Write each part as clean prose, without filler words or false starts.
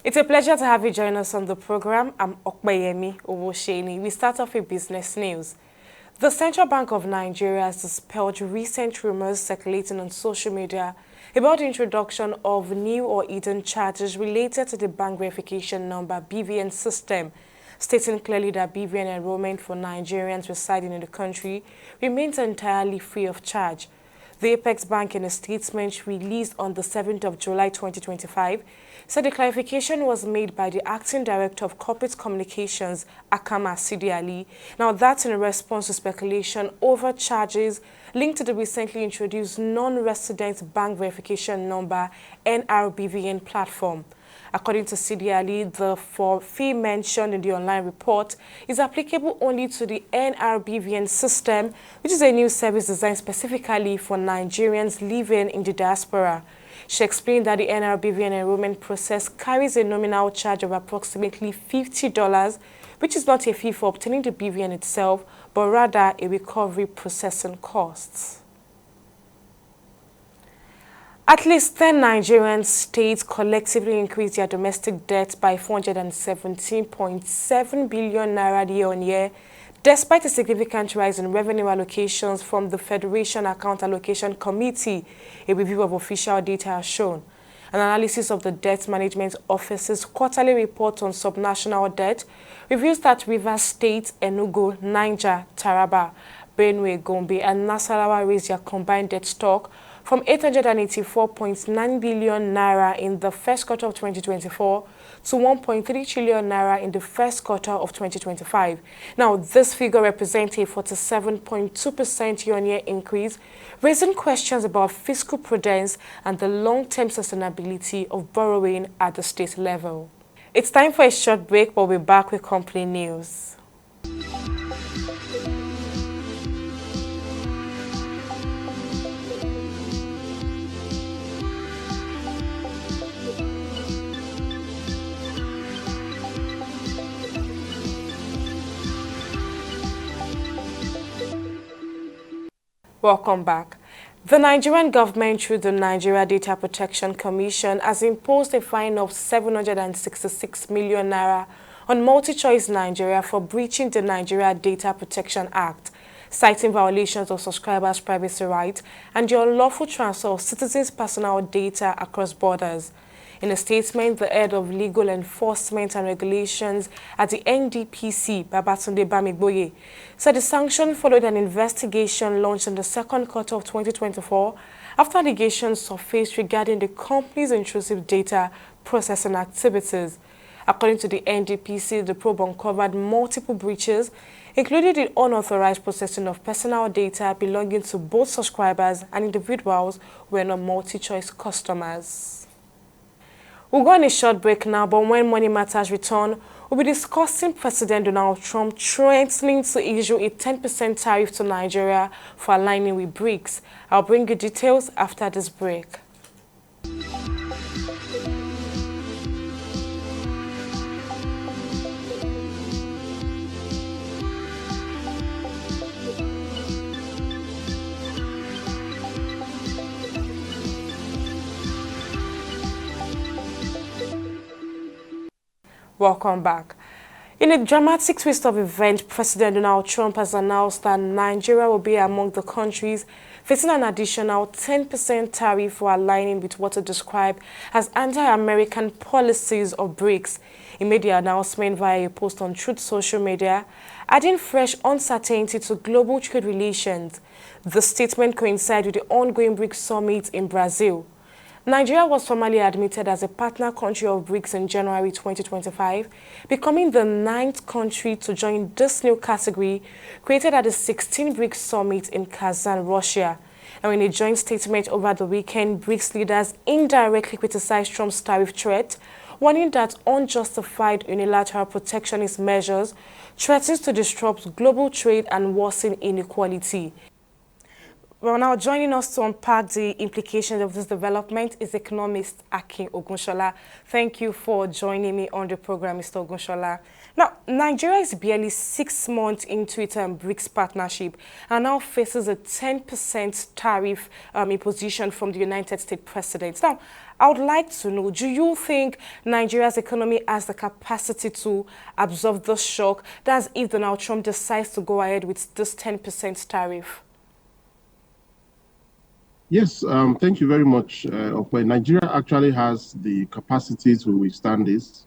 It's a pleasure to have you join us on the program. I'm Okbayemi Owosheni. We start off with business news. The Central Bank of Nigeria has dispelled recent rumors circulating on social media about the introduction of new or hidden charges related to the bank verification number BVN system, stating clearly that BVN enrollment for Nigerians residing in the country remains entirely free of charge. The Apex Bank, in a statement released on the 7th of July 2025, said the clarification was made by the Acting Director of Corporate Communications, Akama Sidi Ali. Now, that's in response to speculation over charges linked to the recently introduced non-resident bank verification number NRBVN platform. According to Sidi Ali, the fee mentioned in the online report is applicable only to the NRBVN system, which is a new service designed specifically for Nigerians living in the diaspora. She explained that the NRBVN enrollment process carries a nominal charge of approximately $50, which is not a fee for obtaining the BVN itself, but rather a recovery processing cost. At least 10 Nigerian states collectively increased their domestic debt by 417.7 billion naira year-on-year, despite a significant rise in revenue allocations from the Federation Account Allocation Committee. A review of official data has shown. An analysis of the Debt Management Office's quarterly report on subnational debt reveals that Rivers State, Enugu, Niger, Taraba, Benue, Gombe, and Nasarawa raised their combined debt stock from 884.9 billion naira in the first quarter of 2024 to 1.3 trillion naira in the first quarter of 2025. Now, this figure represents a 47.2% year-on-year increase, raising questions about fiscal prudence and the long-term sustainability of borrowing at the state level. It's time for a short break, but we'll be back with company news. Welcome back. The Nigerian government, through the Nigeria Data Protection Commission, has imposed a fine of 766 million naira on MultiChoice Nigeria for breaching the Nigeria Data Protection Act, citing violations of subscribers' privacy rights and the unlawful transfer of citizens' personal data across borders. In a statement, the head of Legal Enforcement and Regulations at the NDPC, Babatunde Bamigboye, said the sanction followed an investigation launched in the second quarter of 2024 after allegations surfaced regarding the company's intrusive data processing activities. According to the NDPC, the probe uncovered multiple breaches, including the unauthorized processing of personal data belonging to both subscribers and individuals who were not MultiChoice customers. We'll go on a short break now, but when Money Matters return, we'll be discussing President Donald Trump threatening to issue a 10% tariff to Nigeria for aligning with BRICS. I'll bring you details after this break. Welcome back. In a dramatic twist of events, President Donald Trump has announced that Nigeria will be among the countries facing an additional 10% tariff for aligning with what he described as anti-American policies of BRICS. He made the announcement via a post on Truth social media, adding fresh uncertainty to global trade relations. The statement coincides with the ongoing BRICS summit in Brazil. Nigeria was formally admitted as a partner country of BRICS in January 2025, becoming the 9th country to join this new category created at the 16th BRICS summit in Kazan, Russia. And in a joint statement over the weekend, BRICS leaders indirectly criticized Trump's tariff threat, warning that unjustified unilateral protectionist measures threatens to disrupt global trade and worsen inequality. Well, now joining us to unpack the implications of this development is economist Akin Ogunshola. Thank you for joining me on the program, Mr. Ogunshola. Now, Nigeria is barely 6 months into its BRICS partnership and now faces a 10% tariff imposition from the United States president. Now, I would like to know, do you think Nigeria's economy has the capacity to absorb the shock? That's if Donald Trump decides to go ahead with this 10% tariff. Yes, thank you very much. Nigeria actually has the capacity to withstand this.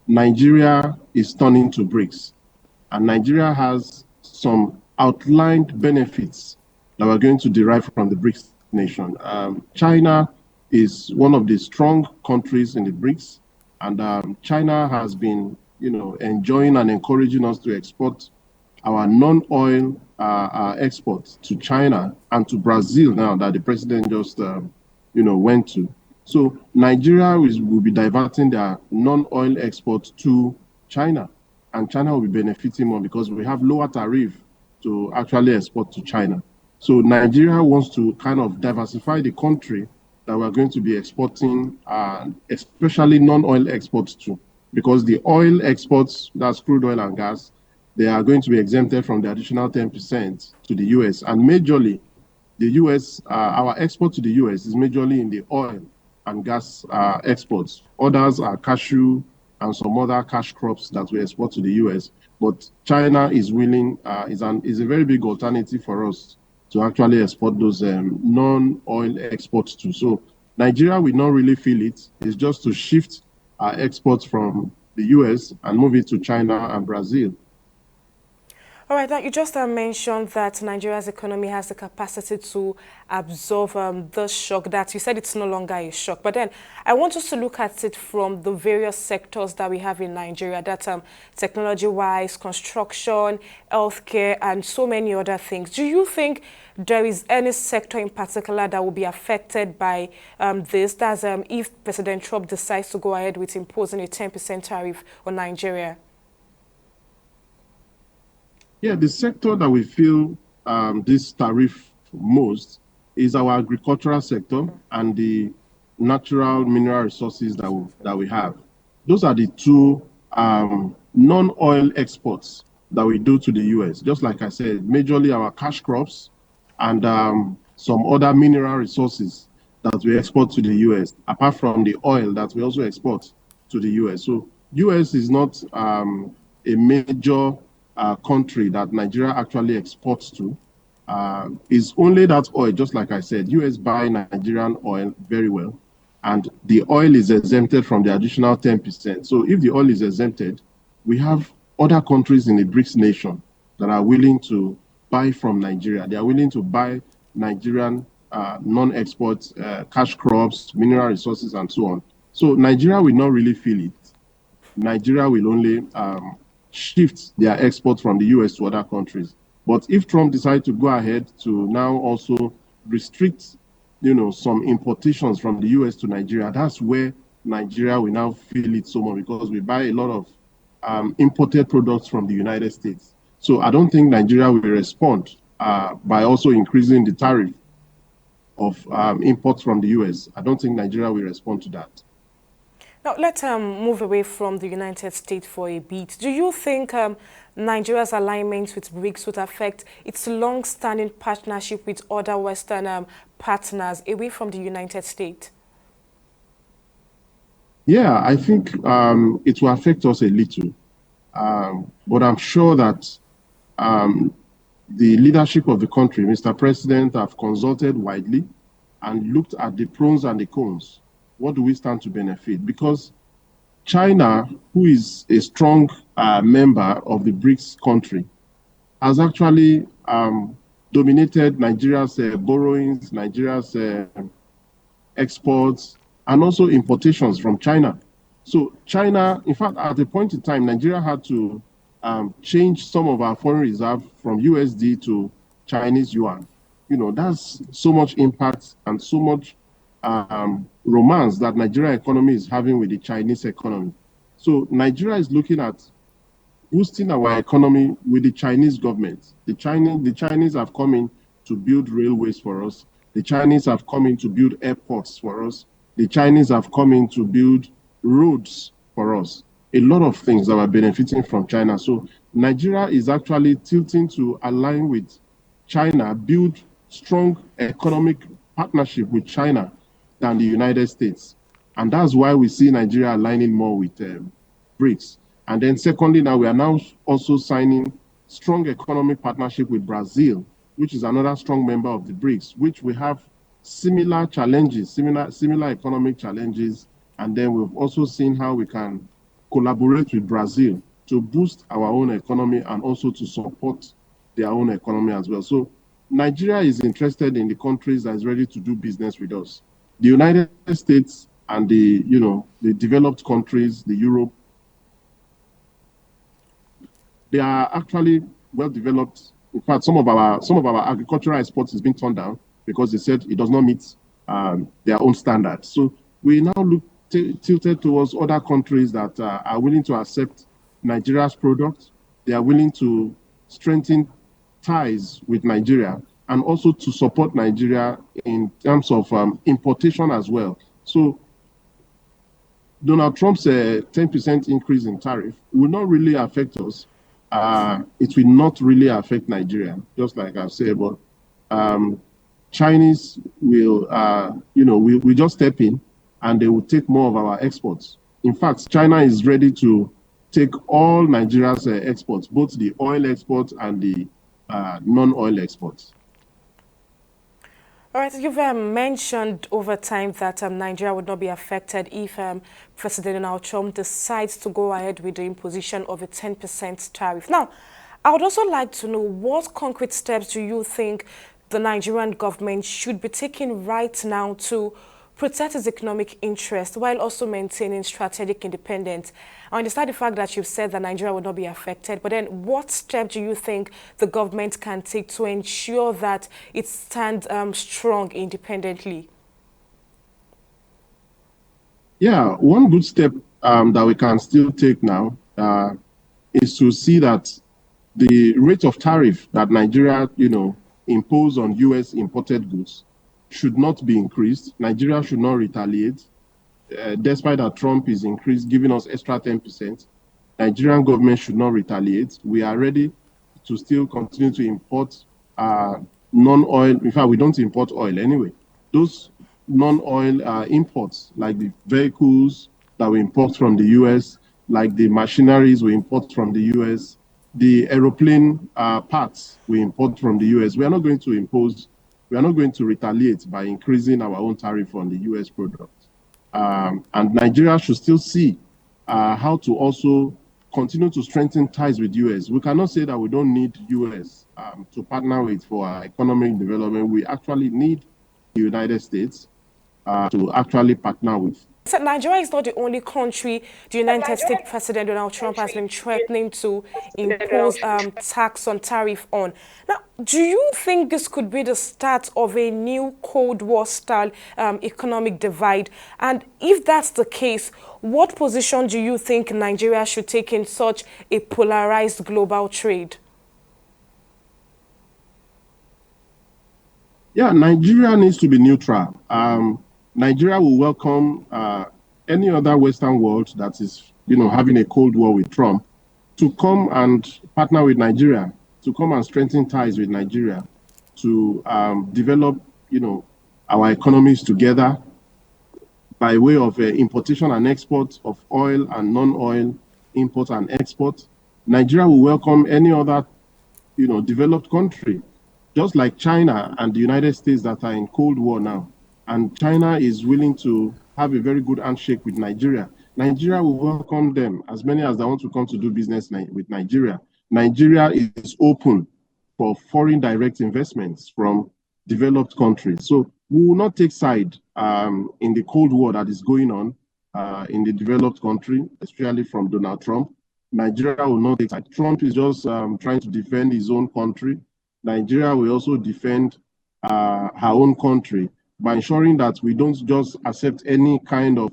Nigeria is turning to BRICS, and Nigeria has some outlined benefits that we're going to derive from the BRICS nation. China is one of the strong countries in the BRICS, and China has been, enjoying and encouraging us to export our non-oil exports to China and to Brazil now that the president just, went to. So Nigeria will be diverting their non-oil exports to China, and China will be benefiting more because we have lower tariff to actually export to China. So Nigeria wants to kind of diversify the country that we're going to be exporting, especially non-oil exports to, because the oil exports, that's crude oil and gas, they are going to be exempted from the additional 10% to the US. And majorly, the US, our export to the US is majorly in the oil and gas exports. Others are cashew and some other cash crops that we export to the US. But China is willing, is a very big alternative for us to actually export those non-oil exports to. So Nigeria will not really feel it. It's just to shift our exports from the US and move it to China and Brazil. All right, now you just mentioned that Nigeria's economy has the capacity to absorb the shock. That you said it's no longer a shock, but then I want us to look at it from the various sectors that we have in Nigeria, that technology-wise, construction, healthcare, and so many other things. Do you think there is any sector in particular that will be affected by this? That's if President Trump decides to go ahead with imposing a 10% tariff on Nigeria? Yeah, the sector that we feel this tariff most is our agricultural sector and the natural mineral resources that we have. Those are the two non-oil exports that we do to the US. Just like I said, majorly our cash crops and some other mineral resources that we export to the US, apart from the oil that we also export to the US. So US is not a major country that Nigeria actually exports to. Is only that oil, just like I said, US buy Nigerian oil very well, and the oil is exempted from the additional 10%. So if the oil is exempted, we have other countries in the BRICS nation that are willing to buy from Nigeria. They are willing to buy Nigerian non-export cash crops, mineral resources, and so on. So Nigeria will not really feel it. Nigeria will only shift their exports from the US to other countries. But if Trump decides to go ahead to now also restrict, some importations from the US to Nigeria, that's where Nigeria will now feel it so much, because we buy a lot of imported products from the United States. So I don't think Nigeria will respond by also increasing the tariff of imports from the US. I don't think Nigeria will respond to that. Now, let's move away from the United States for a bit. Do you think Nigeria's alignment with BRICS would affect its long-standing partnership with other Western partners away from the United States? Yeah, I think it will affect us a little. But I'm sure that the leadership of the country, Mr. President, have consulted widely and looked at the pros and the cons. What do we stand to benefit? Because China, who is a strong member of the BRICS country, has actually dominated Nigeria's borrowings, Nigeria's exports, and also importations from China. So China, in fact, at a point in time, Nigeria had to change some of our foreign reserve from USD to Chinese yuan. That's so much impact and so much romance that Nigerian economy is having with the Chinese economy. So Nigeria is looking at boosting our economy with the Chinese government. The Chinese have come in to build railways for us. The Chinese have come in to build airports for us. The Chinese have come in to build roads for us. A lot of things that are benefiting from China. So Nigeria is actually tilting to align with China, build strong economic partnership with China than the United States. And that's why we see Nigeria aligning more with BRICS. And then secondly, now we are now also signing strong economic partnership with Brazil, which is another strong member of the BRICS, which we have similar challenges, similar economic challenges. And then we've also seen how we can collaborate with Brazil to boost our own economy and also to support their own economy as well. So Nigeria is interested in the countries that is ready to do business with us. The United States and the developed countries, the Europe, they are actually well developed. In fact, some of our agricultural exports is being turned down because they said it does not meet their own standards. So we now look tilted towards other countries that are willing to accept Nigeria's products. They are willing to strengthen ties with Nigeria and also to support Nigeria in terms of importation as well. So Donald Trump's 10% increase in tariff will not really affect us. It will not really affect Nigeria, just like I've said, but Chinese will, we just step in and they will take more of our exports. In fact, China is ready to take all Nigeria's exports, both the oil exports and the non-oil exports. All right, you've mentioned over time that Nigeria would not be affected if President Donald Trump decides to go ahead with the imposition of a 10% tariff. Now, I would also like to know what concrete steps do you think the Nigerian government should be taking right now to protect its economic interest while also maintaining strategic independence? I understand the fact that you've said that Nigeria will not be affected, but then what steps do you think the government can take to ensure that it stands strong independently? Yeah, one good step that we can still take now is to see that the rate of tariff that Nigeria, impose on U.S. imported goods should not be increased. Nigeria should not retaliate. Despite that Trump is giving us extra 10%, Nigerian government should not retaliate. We are ready to still continue to import non-oil. In fact, we don't import oil anyway. Those non-oil imports, like the vehicles that we import from the US, like the machineries we import from the US, the aeroplane parts we import from the US, we are not going to retaliate by increasing our own tariff on the US product. And Nigeria should still see how to also continue to strengthen ties with US. We cannot say that we don't need US to partner with for our economic development. We actually need the United States to actually partner with. So Nigeria is not the only country the United States President Donald Trump has been threatening to impose tax on tariff on. Now, do you think this could be the start of a new Cold War-style economic divide? And if that's the case, what position do you think Nigeria should take in such a polarized global trade? Yeah, Nigeria needs to be neutral. Nigeria will welcome any other Western world that is, having a Cold War with Trump to come and partner with Nigeria, to come and strengthen ties with Nigeria, to develop, our economies together by way of importation and export of oil and non-oil import and export. Nigeria will welcome any other, developed country, just like China and the United States that are in Cold War now. And China is willing to have a very good handshake with Nigeria. Nigeria will welcome them, as many as they want to come to do business with Nigeria. Nigeria is open for foreign direct investments from developed countries. So we will not take side in the Cold War that is going on in the developed country, especially from Donald Trump. Nigeria will not take side. Trump is just trying to defend his own country. Nigeria will also defend her own country by ensuring that we don't just accept any kind of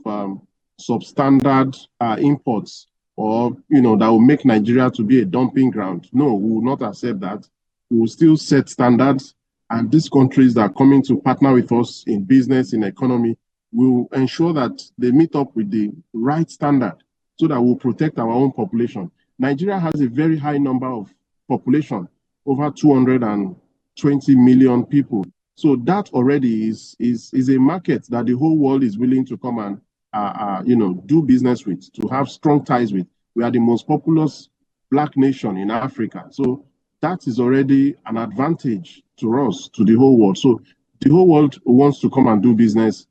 substandard imports or, that will make Nigeria to be a dumping ground. No, we will not accept that. We will still set standards And these countries that are coming to partner with us in business, in economy, will ensure that they meet up with the right standard so that we'll protect our own population. Nigeria has a very high number of population, over 220 million people. So that already is a market that the whole world is willing to come and do business with, to have strong ties with. We are the most populous Black nation in Africa. So that is already an advantage to us, to the whole world. So the whole world wants to come and do business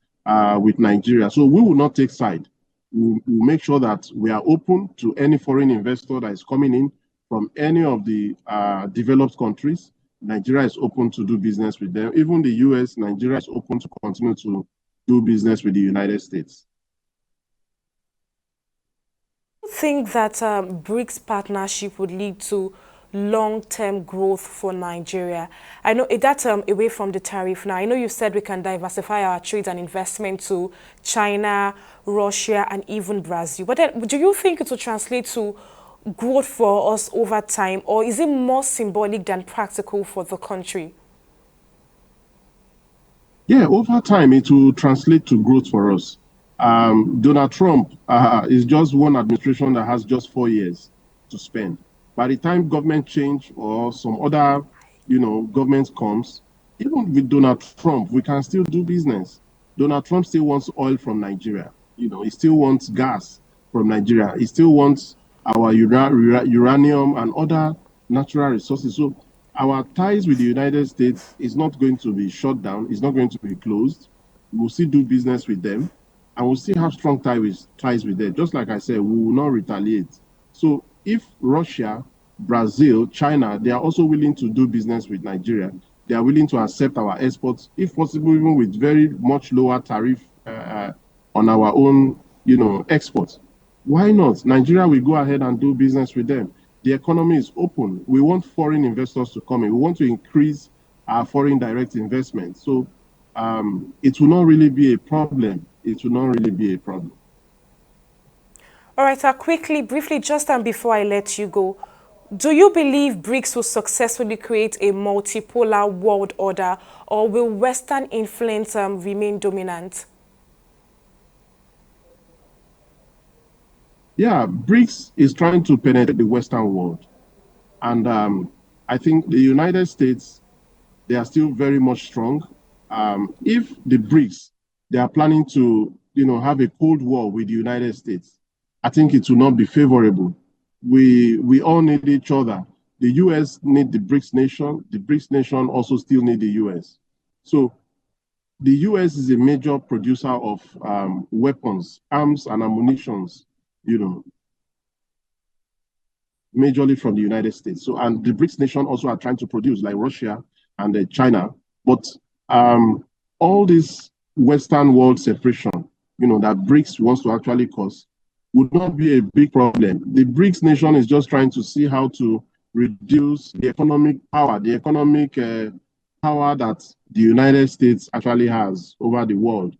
with Nigeria. So we will not take side. We'll make sure that we are open to any foreign investor that is coming in from any of the developed countries. Nigeria is open to do business with them. Even the US, Nigeria is open to continue to do business with the United States. Do you think that BRICS partnership would lead to long-term growth for Nigeria? I know that's away from the tariff now. I know you said we can diversify our trade and investment to China, Russia, and even Brazil. But then, do you think it will translate to growth for us over time, or is it more symbolic than practical for the country? Yeah, over time, it will translate to growth for us. Donald Trump is just one administration that has just 4 years to spend. By the time government change or some other, government comes, even with Donald Trump, we can still do business. Donald Trump still wants oil from Nigeria. He still wants gas from Nigeria. He still wants our uranium and other natural resources. So our ties with the United States is not going to be shut down. It's not going to be closed. We'll still do business with them, and we'll still have strong ties with them. Just like I said, we will not retaliate. So if Russia, Brazil, China, they are also willing to do business with Nigeria, they are willing to accept our exports, if possible, even with very much lower tariff on our own, exports. Why not? Nigeria will go ahead and do business with them. The economy is open. We want foreign investors to come in. We want to increase our foreign direct investment. So it will not really be a problem. It will not really be a problem. All right, briefly, just before I let you go, do you believe BRICS will successfully create a multipolar world order, or will Western influence remain dominant? Yeah, BRICS is trying to penetrate the Western world. And I think the United States, they are still very much strong. If the BRICS, they are planning to, have a Cold War with the United States, I think it will not be favorable. We all need each other. The US need the BRICS nation. The BRICS nation also still need the US. So the US is a major producer of weapons, arms, and ammunitions, majorly from the United States. So, and the BRICS nation also are trying to produce, like Russia and China. But all this Western world separation, that BRICS wants to actually cause, would not be a big problem. The BRICS nation is just trying to see how to reduce the economic power, power that the United States actually has over the world.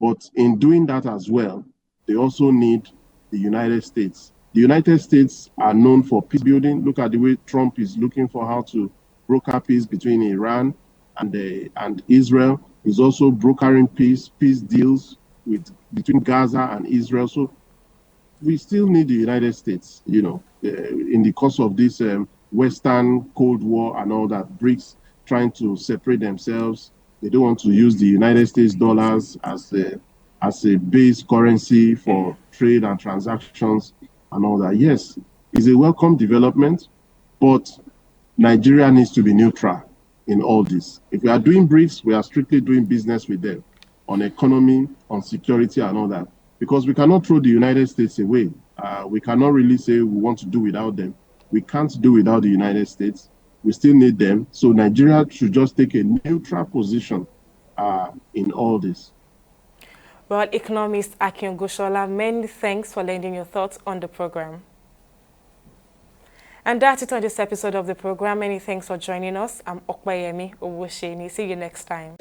But in doing that as well, they also need the United States. The United States are known for peace building. Look at the way Trump is looking for how to broker peace between Iran and Israel. He's also brokering peace deals between Gaza and Israel. So we still need the United States, in the course of this Western Cold War and all that, BRICS trying to separate themselves. They don't want to use the United States dollars as a base currency for trade and transactions and all that. Yes, it's a welcome development, but Nigeria needs to be neutral in all this. If we are doing BRICS, we are strictly doing business with them on economy, on security and all that, because we cannot throw the United States away. We cannot really say we want to do without them. We can't do without the United States. We still need them. So Nigeria should just take a neutral position in all this. Well, economist Akin Goshola, many thanks for lending your thoughts on the program. And that's it on this episode of the program. Many thanks for joining us. I'm Okpayemi Owoseni. See you next time.